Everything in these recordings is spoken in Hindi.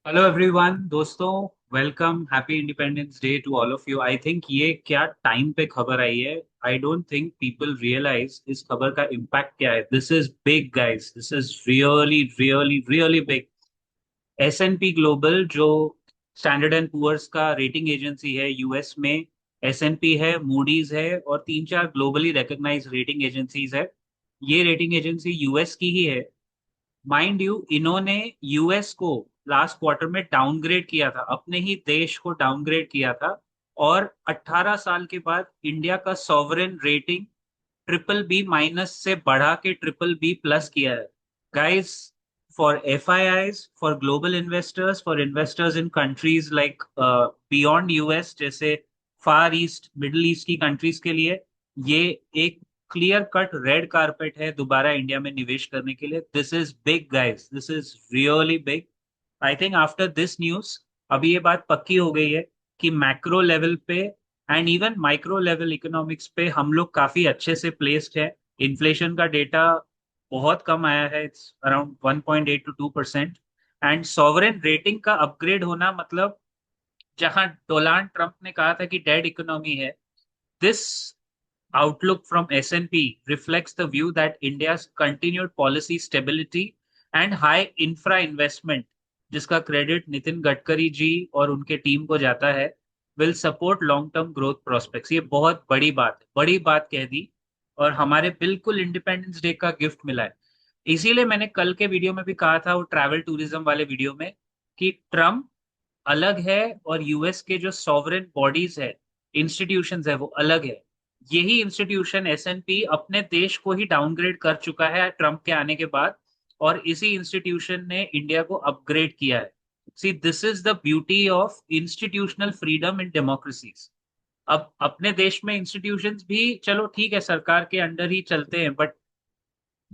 हेलो एवरीवन दोस्तों। Welcome, happy independence day to all of you. I think ये क्या टाइम पे खबर आई है। I don't think people realise इस खबर का इम्पैक्ट क्या है। This is big guys, this is really really really big. S and P global जो स्टैंडर्ड एंड पुअर्स का रेटिंग एजेंसी है यूएस में, एस&पी है, मूडीज है और तीन चार ग्लोबली रिकॉग्नाइज्ड रेटिंग एजेंसीज है। ये रेटिंग एजेंसी यूएस की ही है। माइंड यू, इन्होंने यूएस को लास्ट क्वार्टर में डाउनग्रेड किया था, अपने ही देश को डाउनग्रेड किया था। और 18 साल के बाद इंडिया का sovereign rating triple B minus से बढ़ा के ट्रिपल बी प्लस किया है। Guys, for FIIs, for global investors, for investors in countries like beyond US, जैसे फार ईस्ट, मिडिल ईस्ट की कंट्रीज के लिए ये एक क्लियर कट रेड कारपेट है दोबारा इंडिया में निवेश करने के लिए। This is big guys, this is really big. I think after this news अभी ये बात पक्की हो गई है कि मैक्रो लेवल पे and even micro level economics पे हम लोग काफी अच्छे से प्लेस्ड है। इन्फ्लेशन का डेटा बहुत कम आया है, it's around 1.8 to 2%। And sovereign rating का अपग्रेड होना मतलब, जहां डोनाल्ड ट्रंप ने कहा था कि डेड इकोनॉमी है, this outlook from S&P reflects the view that India's continued policy stability and high infra investment, जिसका क्रेडिट नितिन गडकरी जी और उनके टीम को जाता है, will support long term growth prospects। ये बहुत बड़ी बात है, बड़ी बात कह दी और हमारे बिल्कुल इंडिपेंडेंस डे का गिफ्ट मिला है। इसीलिए मैंने कल के वीडियो में भी कहा था, वो ट्रैवल टूरिज्म वाले वीडियो में, कि ट्रम्प अलग है और यूएस के जो सॉवरेन बॉडीज है, इंस्टीट्यूशंस है, वो अलग है। यही इंस्टीट्यूशन एस&पी अपने देश को ही डाउनग्रेड कर चुका है ट्रम्प के आने के बाद, और इसी इंस्टीट्यूशन ने इंडिया को अपग्रेड किया है। See, this is the beauty of institutional freedom in democracies. अब अपने देश में इंस्टीट्यूशंस भी चलो ठीक है, सरकार के अंडर ही चलते हैं, बट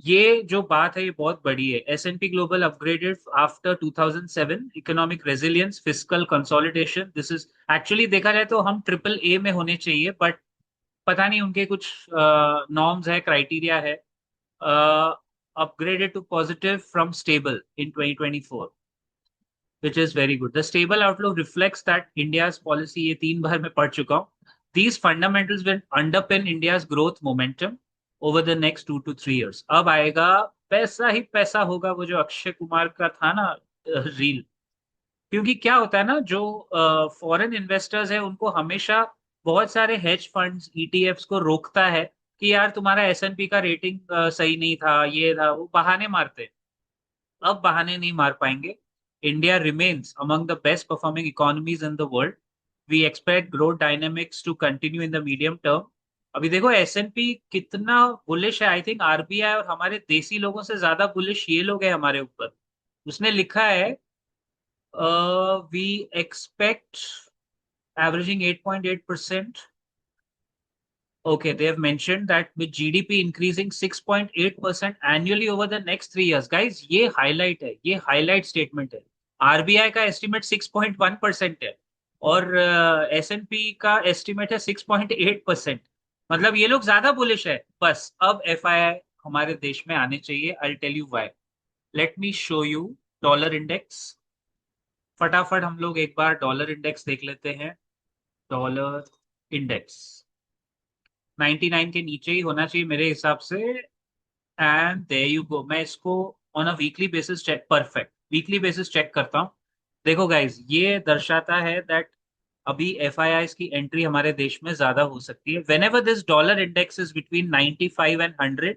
ये जो बात है ये बहुत बड़ी है। S and P global upgraded after 2007, economic resilience, fiscal consolidation. This is actually, देखा जाए तो हम ट्रिपल ए में होने चाहिए, बट पता नहीं उनके कुछ नॉर्म्स है, क्राइटेरिया है। Upgraded to positive from stable in 2024, which is very good. The stable outlook reflects that India's policy, ये तीन बार मैं पढ़ चुका हूँ, these fundamentals will underpin India's growth momentum over the next 2 to 3 years। अब आएगा पैसा ही पैसा होगा, वो जो अक्षय कुमार का था ना रील। क्योंकि क्या होता है ना, जो फॉरेन इन्वेस्टर्स है उनको हमेशा बहुत सारे हेज फंड्स, ईटीएफ्स को रोकता है कि यार तुम्हारा एस&पी का रेटिंग सही नहीं था, ये था, वो बहाने मारते हैं। अब बहाने नहीं मार पाएंगे। India remains among the best performing economies in the world. We expect growth dynamics to continue in the medium term. अभी देखो एस&पी कितना बुलिश है। आई थिंक आरबीआई और हमारे देसी लोगों से ज्यादा बुलिश ये लोग हैं हमारे ऊपर। उसने लिखा है, we expect averaging 8.8%. Okay, they have mentioned that with GDP increasing 6.8% annually over the next 3 years। Guys, ये हाईलाइट है, ये हाईलाइट स्टेटमेंट है। आरबीआई का एस्टिमेट 6.1% है और एस&पी का एस्टिमेट है 6.8%। मतलब ये लोग ज्यादा बुलिश है। बस अब एफआईआई हमारे देश में आने चाहिए। I tell you why. Let me show you dollar index. फटाफट हम लोग एक बार डॉलर इंडेक्स देख लेते हैं। डॉलर इंडेक्स 99 के नीचे ही होना चाहिए मेरे हिसाब से। And there you go. मैं इसको on a weekly basis check, perfect weekly basis check करता हूँ। देखो गाइज, ये दर्शाता है दैट अभी एफआईआई की एंट्री हमारे देश में ज्यादा हो सकती है। Whenever this dollar index is between 95 and 100,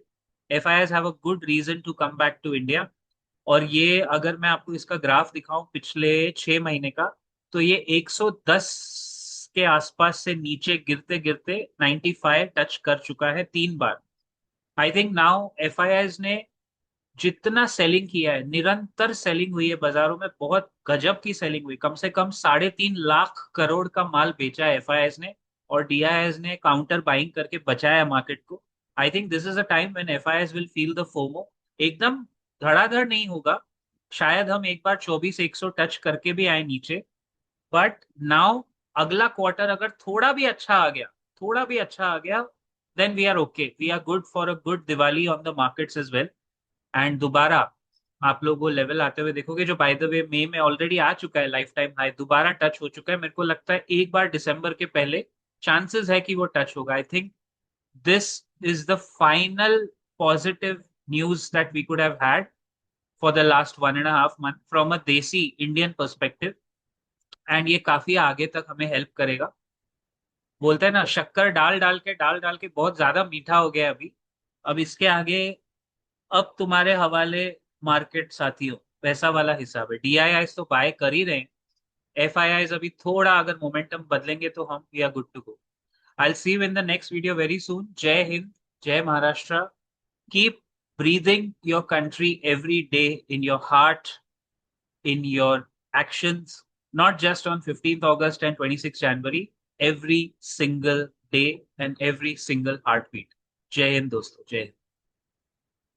FII have a good reason to come back to India. और ये अगर मैं आपको इसका ग्राफ दिखाऊं पिछले 6 महीने का, तो ये 110 के आसपास से नीचे गिरते गिरते 95 टच कर चुका है 3 बार। आई थिंक नाउ एफआईआईज ने जितना सेलिंग किया है, निरंतर सेलिंग हुई है बाजारों में, बहुत गजब की सेलिंग हुई। कम से कम 3.5 लाख करोड़ का माल बेचा है एफआईआईज ने, और डीआईआईज ने काउंटर बाइंग करके बचाया मार्केट को। I think this is a time when FIIs will feel the FOMO. एकदम धड़ाधड़ नहीं होगा, शायद हम एक बार 24,100 टच करके भी आए नीचे, बट नाउ अगला क्वार्टर अगर थोड़ा भी अच्छा आ गया, थोड़ा भी अच्छा आ गया, then we are okay, we are good for a good Diwali on the markets as well. And दोबारा आप लोग वो लेवल आते हुए देखोगे, जो बाय द वे मई में ऑलरेडी आ चुका है, लाइफ टाइम हाई दोबारा टच हो चुका है। मेरे को लगता है एक बार दिसंबर के पहले चांसेस है कि वो टच होगा। I think this is the final positive news that we could have had for the last 1.5 month from a desi Indian perspective, and ये काफी आगे तक हमें हेल्प करेगा। बोलते हैं ना, शक्कर डाल डाल के बहुत ज्यादा मीठा हो गया अभी। अब इसके आगे अब तुम्हारे हवाले मार्केट साथियों, वैसा वाला हिसाब है। डीआईआई तो बाय कर ही रहे हैं, एफआईआई अभी थोड़ा अगर मोमेंटम बदलेंगे तो हम we are good to go. I'll see you in the next video very soon. Jai Hind, Jai Maharashtra. Keep breathing your country every day in your heart, in your actions, not just on 15th August and 26th January, every single day and every single heartbeat. Jai Hind, dosto. Jai Hind.